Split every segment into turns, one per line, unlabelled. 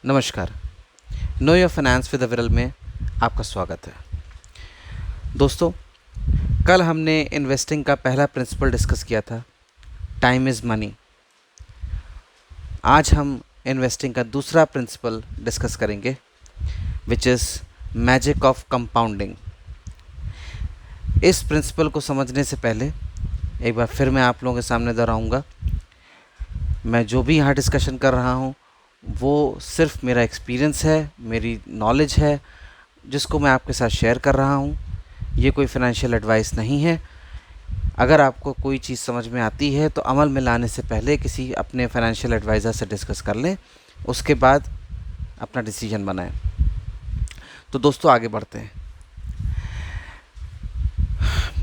नमस्कार। Know your finance with विरल में आपका स्वागत है। दोस्तों, कल हमने इन्वेस्टिंग का पहला प्रिंसिपल डिस्कस किया था, टाइम इज़ मनी। आज हम इन्वेस्टिंग का दूसरा प्रिंसिपल डिस्कस करेंगे, which is magic of compounding. इस प्रिंसिपल को समझने से पहले एक बार फिर मैं आप लोगों के सामने दोहराऊंगा, मैं जो भी यहाँ डिस्कशन कर रहा हूँ वो सिर्फ मेरा एक्सपीरियंस है, मेरी नॉलेज है, जिसको मैं आपके साथ शेयर कर रहा हूँ। ये कोई फाइनेंशियल एडवाइस नहीं है। अगर आपको कोई चीज़ समझ में आती है तो अमल में लाने से पहले किसी अपने फाइनेंशियल एडवाइज़र से डिस्कस कर लें, उसके बाद अपना डिसीजन बनाएं। तो दोस्तों, आगे बढ़ते हैं।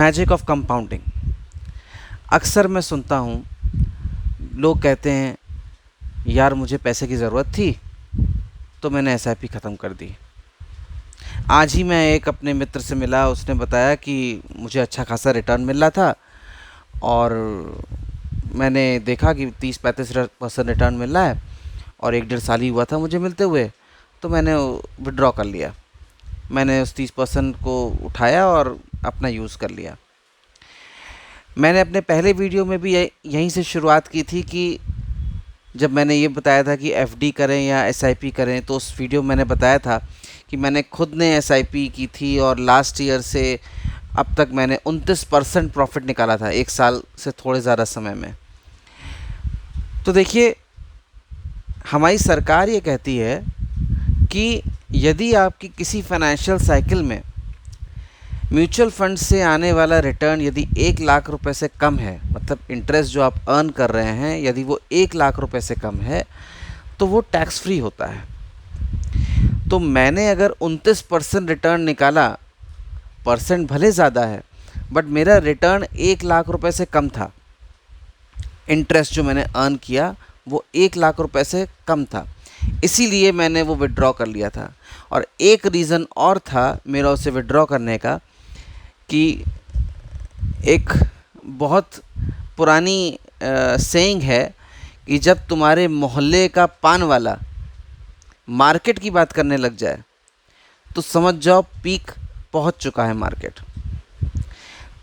Magic of compounding. अक्सर मैं सुनता हूँ लोग कहते हैं, यार मुझे पैसे की ज़रूरत थी तो मैंने एसआईपी ख़त्म कर दी। आज ही मैं एक अपने मित्र से मिला, उसने बताया कि मुझे अच्छा खासा रिटर्न मिल रहा था और मैंने देखा कि 30-35% रिटर्न मिल रहा है और 1-1.5 साल ही हुआ था मुझे मिलते हुए, तो मैंने विड्रॉ कर लिया। मैंने उस 30% को उठाया और अपना यूज़ कर लिया। मैंने अपने पहले वीडियो में भी यहीं से शुरुआत की थी कि जब मैंने ये बताया था कि एफडी करें या एसआईपी करें, तो उस वीडियो में मैंने बताया था कि मैंने खुद ने एसआईपी की थी और लास्ट ईयर से अब तक मैंने 29% प्रॉफिट निकाला था, 1 साल से थोड़े ज़्यादा समय में। तो देखिए, हमारी सरकार ये कहती है कि यदि आपकी किसी फाइनेंशियल साइकिल में म्यूचुअल फंड से आने वाला रिटर्न यदि 1 लाख रुपए से कम है, मतलब इंटरेस्ट जो आप अर्न कर रहे हैं यदि वो 1 लाख रुपए से कम है, तो वो टैक्स फ्री होता है। तो मैंने अगर 29% रिटर्न निकाला, परसेंट भले ज़्यादा है बट मेरा रिटर्न 1 लाख रुपए से कम था। इंटरेस्ट जो मैंने अर्न किया वो 1 लाख रुपए से कम था, इसीलिए मैंने वो विड्रॉ कर लिया था। और एक रीज़न और था मेरा उसे विड्रॉ करने का कि एक बहुत पुरानी सेइंग है कि जब तुम्हारे मोहल्ले का पान वाला मार्केट की बात करने लग जाए तो समझ जाओ पीक पहुंच चुका है मार्केट।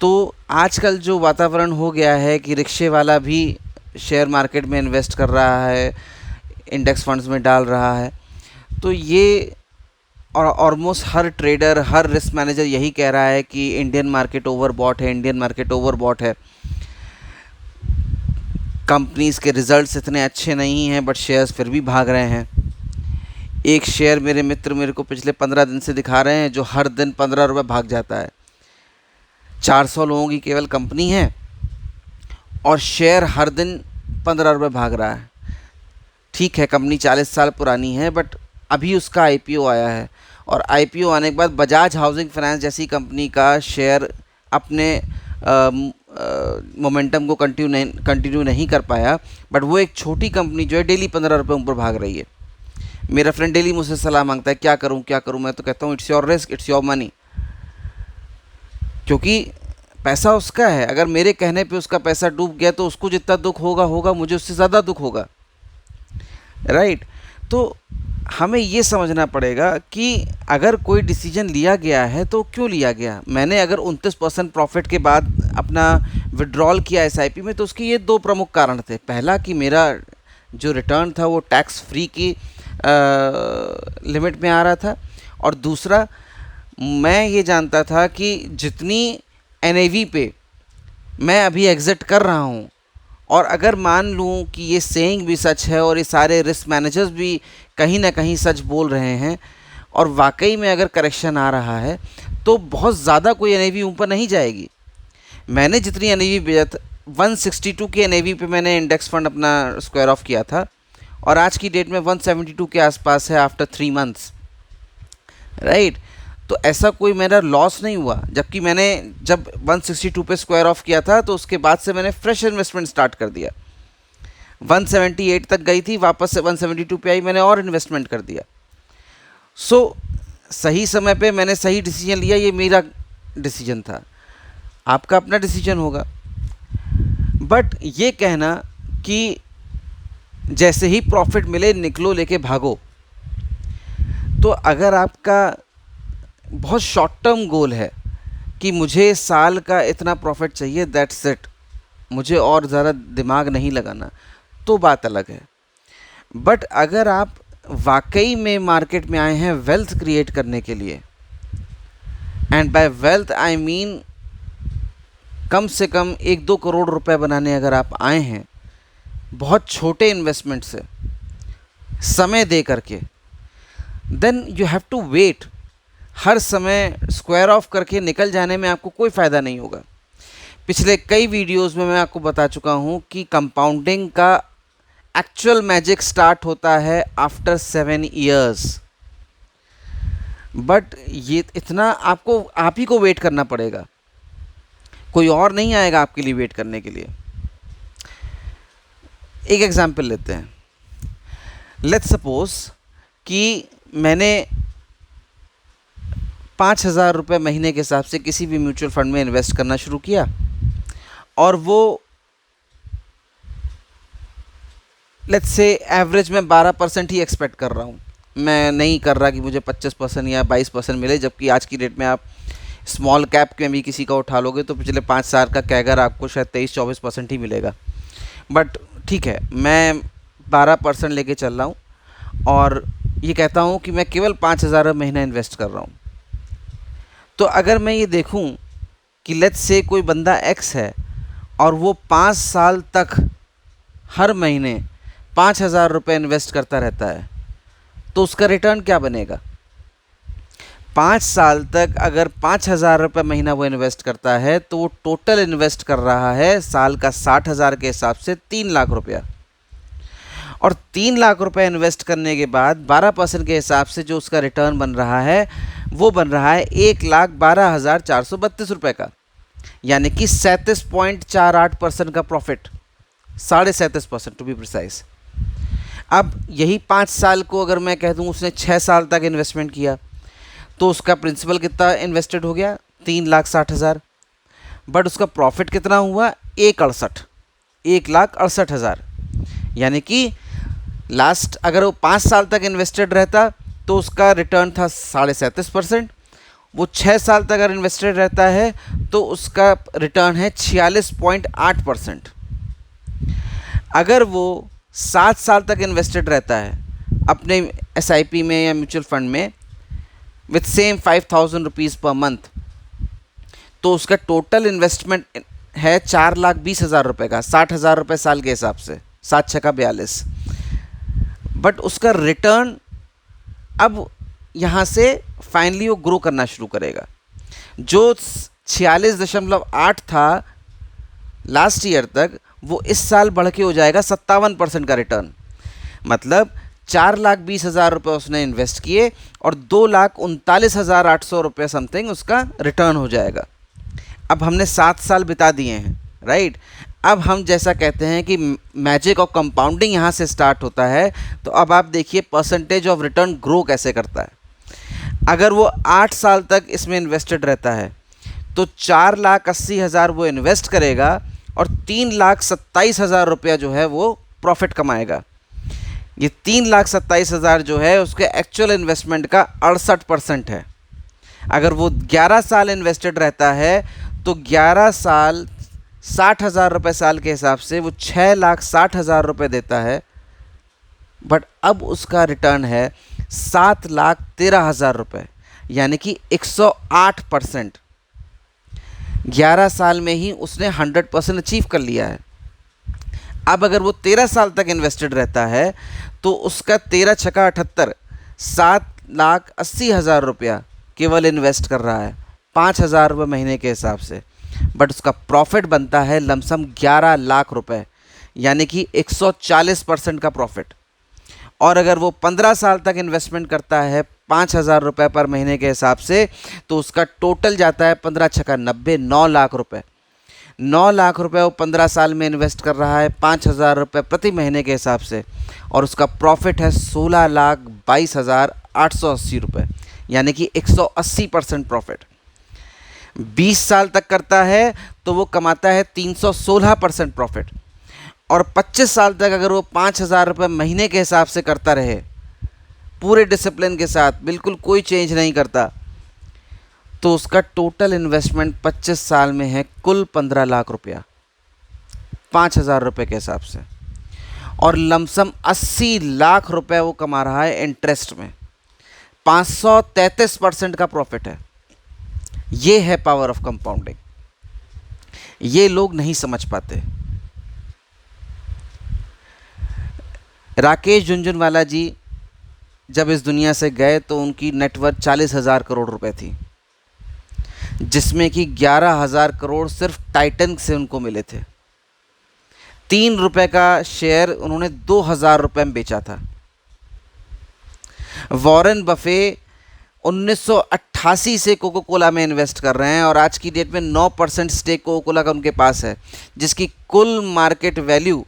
तो आजकल जो वातावरण हो गया है कि रिक्शे वाला भी शेयर मार्केट में इन्वेस्ट कर रहा है, इंडेक्स फंड्स में डाल रहा है, तो ये और ऑलमोस्ट हर ट्रेडर, हर रिस्क मैनेजर यही कह रहा है कि इंडियन मार्केट ओवर बॉट है, इंडियन मार्केट ओवर बॉट है। कंपनीज़ के रिजल्ट्स इतने अच्छे नहीं हैं बट शेयर्स फिर भी भाग रहे हैं। एक शेयर मेरे मित्र मेरे को पिछले 15 दिन से दिखा रहे हैं जो हर दिन 15 रुपये भाग जाता है। 400 लोगों की केवल कंपनी है और शेयर हर दिन 15 रुपये भाग रहा है। ठीक है, कंपनी 40 साल पुरानी है बट अभी उसका आईपीओ आया है और आईपीओ आने के बाद बजाज हाउसिंग फाइनेंस जैसी कंपनी का शेयर अपने मोमेंटम को कंटिन्यू नहीं कर पाया, बट वो एक छोटी कंपनी जो है डेली 15 रुपये ऊपर भाग रही है। मेरा फ्रेंड डेली मुझसे सलाह मांगता है, क्या करूं। मैं तो कहता हूं it's your risk, it's your money, क्योंकि पैसा उसका है। अगर मेरे कहने पे उसका पैसा डूब गया तो उसको जितना दुख होगा मुझे उससे ज़्यादा दुख होगा, राइट। तो हमें ये समझना पड़ेगा कि अगर कोई डिसीजन लिया गया है तो क्यों लिया गया। मैंने अगर 29% प्रॉफिट के बाद अपना विड्रॉल किया एसआईपी में, तो उसके ये 2 प्रमुख कारण थे। पहला कि मेरा जो रिटर्न था वो टैक्स फ्री की लिमिट में आ रहा था, और दूसरा मैं ये जानता था कि जितनी एनएवी पे मैं अभी एग्ज़िट कर रहा हूँ, और अगर मान लूँ कि ये सेइंग भी सच है और ये सारे रिस्क मैनेजर्स भी कहीं ना कहीं सच बोल रहे हैं और वाकई में अगर करेक्शन आ रहा है, तो बहुत ज़्यादा कोई एनएवी ऊपर नहीं जाएगी। मैंने जितनी एनएवी भेजा था 162 के एनएवी पे मैंने इंडेक्स फंड अपना स्क्वायर ऑफ किया था और आज की डेट में 172 के आसपास है आफ्टर 3 मंथ्स, राइट। तो ऐसा कोई मेरा लॉस नहीं हुआ, जबकि मैंने जब 162 पे स्क्वायर ऑफ किया था तो उसके बाद से मैंने फ्रेश इन्वेस्टमेंट स्टार्ट कर दिया। 178 तक गई थी, वापस से 172 पे आई, मैंने और इन्वेस्टमेंट कर दिया। सो सही समय पे मैंने सही डिसीजन लिया, ये मेरा डिसीजन था। आपका अपना डिसीजन होगा। बट ये कहना कि जैसे ही प्रॉफिट मिले निकलो लेके भागो, तो अगर आपका बहुत शॉर्ट टर्म गोल है कि मुझे साल का इतना प्रॉफिट चाहिए, दैट्स इट, मुझे और ज़्यादा दिमाग नहीं लगाना, तो बात अलग है। बट अगर आप वाकई में मार्केट में आए हैं वेल्थ क्रिएट करने के लिए, and by wealth I mean कम से कम 1-2 करोड़ रुपए बनाने अगर आप आए हैं बहुत छोटे इन्वेस्टमेंट से, समय दे करके, then you have to wait. हर समय स्क्वायर ऑफ करके निकल जाने में आपको कोई फ़ायदा नहीं होगा। पिछले कई वीडियोस में मैं आपको बता चुका हूँ कि कंपाउंडिंग का एक्चुअल मैजिक स्टार्ट होता है आफ्टर 7 ईयर्स। बट ये इतना आपको आप ही को वेट करना पड़ेगा, कोई और नहीं आएगा आपके लिए वेट करने के लिए। एक एग्जांपल लेते हैं। लेट्स सपोज कि मैंने 5,000 रुपये महीने के हिसाब से किसी भी म्यूचुअल फंड में इन्वेस्ट करना शुरू किया, और वो लेट्स से एवरेज में 12% ही एक्सपेक्ट कर रहा हूँ। मैं नहीं कर रहा कि मुझे 25% या 22% मिले, जबकि आज की डेट में आप स्मॉल कैप में भी किसी का उठा लोगे तो पिछले 5 साल का कैगर आपको शायद 23-24% ही मिलेगा। बट ठीक है, मैं 12% लेके चल रहा हूँ और ये कहता हूँ कि मैं केवल 5,000 महीना इन्वेस्ट कर रहा हूँ। तो अगर मैं ये देखूँ कि लेट्स से कोई बंदा एक्स है और वो 5 साल तक हर महीने 5,000 रुपये इन्वेस्ट करता रहता है, तो उसका रिटर्न क्या बनेगा? 5 साल तक अगर 5,000 रुपये महीना वो इन्वेस्ट करता है तो वो टोटल इन्वेस्ट कर रहा है साल का 60,000 के हिसाब से 3 लाख रुपया। और 3 लाख रुपए इन्वेस्ट करने के बाद 12% के हिसाब से जो उसका रिटर्न बन रहा है वो बन रहा है 1,12,432 रुपये का, यानी कि 37.48% का प्रॉफिट, 37.5% टू बी प्रिसाइज। अब यही 5 साल को अगर मैं कह दूँ उसने 6 साल तक इन्वेस्टमेंट किया तो उसका प्रिंसिपल कितना इन्वेस्टेड हो गया? 3,60,000। बट उसका प्रॉफिट कितना हुआ? 1,68,000। यानी कि लास्ट अगर वो 5 साल तक इन्वेस्टेड रहता तो उसका रिटर्न था 37.5%, वो 6 साल तक अगर इन्वेस्टेड रहता है तो उसका रिटर्न है 46.8%। अगर वो 7 साल तक इन्वेस्टेड रहता है अपने SIP में या म्यूचुअल फंड में with same 5,000 rupees per month, तो उसका टोटल इन्वेस्टमेंट है 4,20,000 रुपये का, 60,000 रुपये साल के हिसाब से, 7×6=42। बट उसका रिटर्न अब यहाँ से फाइनली वो ग्रो करना शुरू करेगा। जो 46.8 था लास्ट ईयर तक, वो इस साल बढ़ के हो जाएगा 57% का रिटर्न। मतलब 4,20,000 रुपये उसने इन्वेस्ट किए और 2,39,800 रुपये समथिंग उसका रिटर्न हो जाएगा। अब हमने 7 साल बिता दिए हैं, राइट? अब हम जैसा कहते हैं कि मैजिक ऑफ कंपाउंडिंग यहाँ से स्टार्ट होता है, तो अब आप देखिए परसेंटेज ऑफ रिटर्न ग्रो कैसे करता है। अगर वो 8 साल तक इसमें इन्वेस्टेड रहता है तो 4,80,000 वो इन्वेस्ट करेगा और 3,27,000 रुपया जो है वो प्रॉफिट कमाएगा। ये 3,27,000 जो है उसके एक्चुअल इन्वेस्टमेंट का 68% है। अगर वो 11 साल इन्वेस्टेड रहता है तो 11 साल 60,000 रुपये साल के हिसाब से वो 6,60,000 रुपये देता है। बट अब उसका रिटर्न है 7,13,000 रुपये, यानी कि 108%। 11 साल में ही उसने 100% अचीव कर लिया है। अब अगर वो 13 साल तक इन्वेस्टेड रहता है तो उसका 13×6=78, 7,80,000 रुपया केवल इन्वेस्ट कर रहा है 5,000 रुपये महीने के हिसाब से। बट उसका प्रॉफिट बनता है लमसम 11 लाख रुपए, यानी कि 140% का प्रॉफिट। और अगर वो 15 साल तक इन्वेस्टमेंट करता है 5,000 रुपये पर महीने के हिसाब से, तो उसका टोटल जाता है 15×6=90, 9 लाख रुपए। 9 लाख रुपए वो 15 साल में इन्वेस्ट कर रहा है 5,000 रुपये प्रति महीने के हिसाब से, और उसका प्रॉफिट है 16,22,880 रुपये, यानी कि 180% प्रॉफिट। 20 साल तक करता है तो वो कमाता है 316% प्रॉफिट। और 25 साल तक अगर वो 5,000 रुपये महीने के हिसाब से करता रहे पूरे डिसिप्लिन के साथ, बिल्कुल कोई चेंज नहीं करता, तो उसका टोटल इन्वेस्टमेंट 25 साल में है कुल 15 लाख रुपया, 5,000 रुपये के हिसाब से, और लमसम 80 लाख रुपए वो कमा रहा है इंटरेस्ट में। 533% का प्रॉफिट है। ये है पावर ऑफ कंपाउंडिंग। ये लोग नहीं समझ पाते। राकेश झुनझुनवाला जी जब इस दुनिया से गए तो उनकी नेटवर्थ 40,000 करोड़ रुपए थी, जिसमें कि 11,000 करोड़ सिर्फ टाइटन से उनको मिले थे। 3 रुपए का शेयर उन्होंने 2,000 रुपए में बेचा था। वॉरेन बफे 1988 से कोको कोला में इन्वेस्ट कर रहे हैं और आज की डेट में 9% स्टेक कोको कोला का उनके पास है, जिसकी कुल मार्केट वैल्यू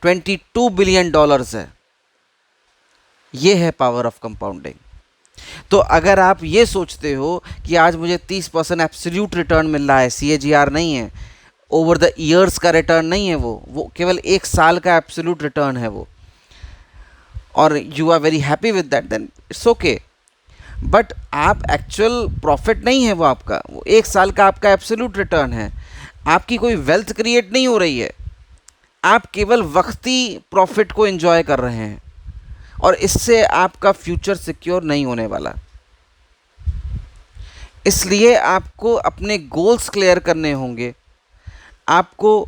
$22 बिलियन है। ये है पावर ऑफ कंपाउंडिंग। तो अगर आप ये सोचते हो कि आज मुझे 30% एब्सोल्यूट रिटर्न मिल रहा है, CAGR नहीं है, ओवर द ईयर्स का रिटर्न नहीं है, वो केवल 1 साल का एब्सोल्यूट रिटर्न है वो, और you are very happy with that, then it's okay. But आप एक्चुअल प्रॉफिट नहीं है वो आपका, वो 1 साल का आपका एब्सोल्यूट रिटर्न है। आपकी कोई वेल्थ क्रिएट नहीं हो रही है, आप केवल वक्ती प्रॉफिट को एंजॉय कर रहे हैं, और इससे आपका फ्यूचर सिक्योर नहीं होने वाला। इसलिए आपको अपने गोल्स क्लियर करने होंगे, आपको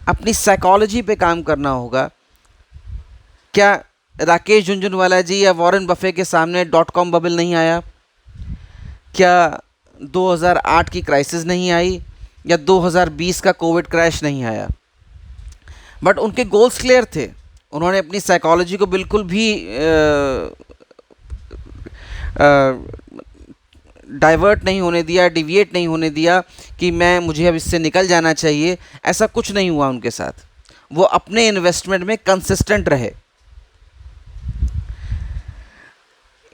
अपनी साइकोलॉजी पे काम करना होगा। क्या राकेश झुनझुनवाला जी या वॉरेन बफे के सामने .com बबल नहीं आया? क्या 2008 की क्राइसिस नहीं आई, या 2020 का कोविड क्रैश नहीं आया? बट उनके गोल्स क्लियर थे। उन्होंने अपनी साइकोलॉजी को बिल्कुल भी डाइवर्ट नहीं होने दिया, डिविएट नहीं होने दिया कि मुझे अब इससे निकल जाना चाहिए। ऐसा कुछ नहीं हुआ उनके साथ। वो अपने इन्वेस्टमेंट में कंसिस्टेंट रहे।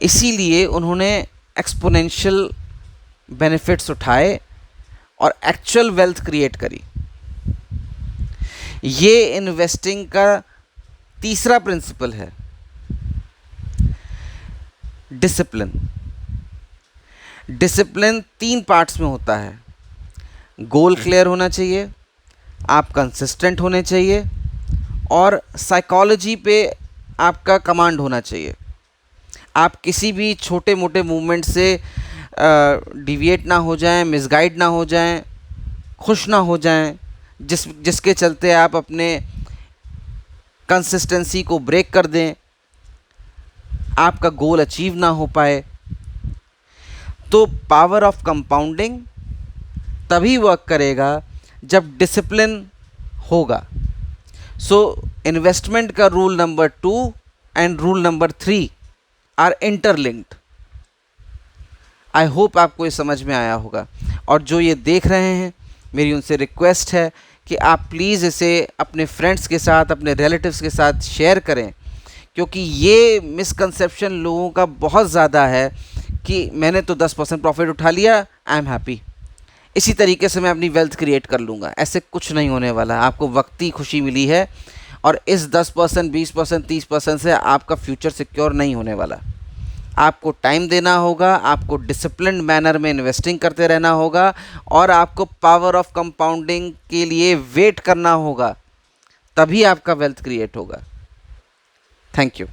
इसीलिए उन्होंने एक्सपोनेंशियल बेनिफिट्स उठाए और एक्चुअल वेल्थ क्रिएट करी। ये इन्वेस्टिंग का तीसरा प्रिंसिपल है, डिसिप्लिन। डिसिप्लिन 3 पार्ट्स में होता है। गोल क्लियर होना चाहिए, आप कंसिस्टेंट होने चाहिए, और साइकोलॉजी पे आपका कमांड होना चाहिए। आप किसी भी छोटे मोटे मूवमेंट से डिविएट ना हो जाएं, मिसगाइड ना हो जाएं, खुश ना हो जाएं, जिसके चलते आप अपने कंसिस्टेंसी को ब्रेक कर दें, आपका गोल अचीव ना हो पाए। तो पावर ऑफ कंपाउंडिंग तभी वर्क करेगा जब डिसिप्लिन होगा। सो इन्वेस्टमेंट का rule number 2 and rule number 3 are interlinked. I hope आपको ये समझ में आया होगा। और जो ये देख रहे हैं, मेरी उनसे रिक्वेस्ट है कि आप प्लीज़ इसे अपने फ्रेंड्स के साथ, अपने रिलेटिव्स के साथ शेयर करें, क्योंकि ये मिसकंसेप्शन लोगों का बहुत ज़्यादा है कि मैंने तो 10% प्रॉफिट उठा लिया, आई एम हैप्पी, इसी तरीके से मैं अपनी वेल्थ क्रिएट कर लूँगा। ऐसे कुछ नहीं होने वाला। आपको वक्ती खुशी मिली है, और इस 10%, 20%, 30% से आपका फ्यूचर सिक्योर नहीं होने वाला। आपको टाइम देना होगा, आपको डिसिप्लिन्ड मैनर में इन्वेस्टिंग करते रहना होगा, और आपको पावर ऑफ कंपाउंडिंग के लिए वेट करना होगा, तभी आपका वेल्थ क्रिएट होगा। Thank you.